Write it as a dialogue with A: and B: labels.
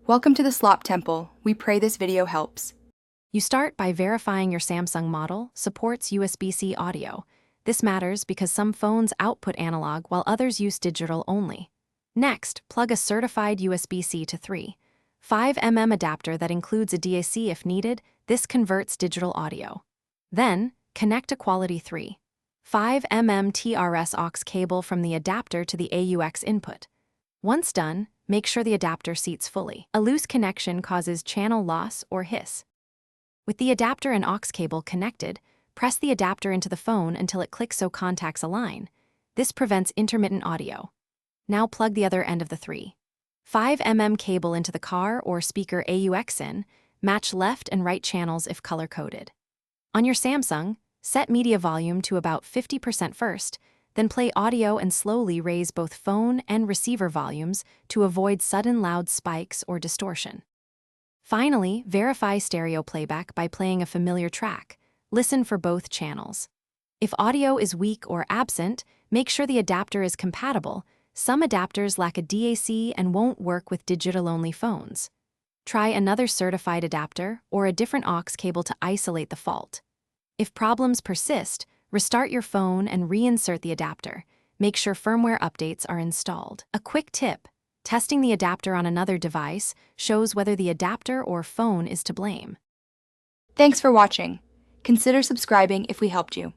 A: Welcome to the Slop Temple. We pray this video helps.
B: You start by verifying your Samsung model supports USB-C audio. This matters because some phones output analog while others use digital only. Next, plug a certified USB-C to 3.5 adapter that includes a DAC if needed. This converts digital audio. Then, connect a quality 3.5 TRS aux cable from the adapter to the AUX input. Once done, make sure the adapter seats fully. A loose connection causes channel loss or hiss. With the adapter and aux cable connected, press the adapter into the phone until it clicks so contacts align. This prevents intermittent audio. Now plug the other end of the 3.5 cable into the car or speaker AUX in. Match left and right channels if color-coded. On your Samsung, set media volume to about 50% first, then play audio and slowly raise both phone and receiver volumes to avoid sudden loud spikes or distortion. Finally, verify stereo playback by playing a familiar track. Listen for both channels. If audio is weak or absent, make sure the adapter is compatible. Some adapters lack a DAC and won't work with digital-only phones. Try another certified adapter or a different aux cable to isolate the fault. If problems persist, restart your phone and reinsert the adapter. Make sure firmware updates are installed. A quick tip: testing the adapter on another device shows whether the adapter or phone is to blame.
A: Thanks for watching. Consider subscribing if we helped you.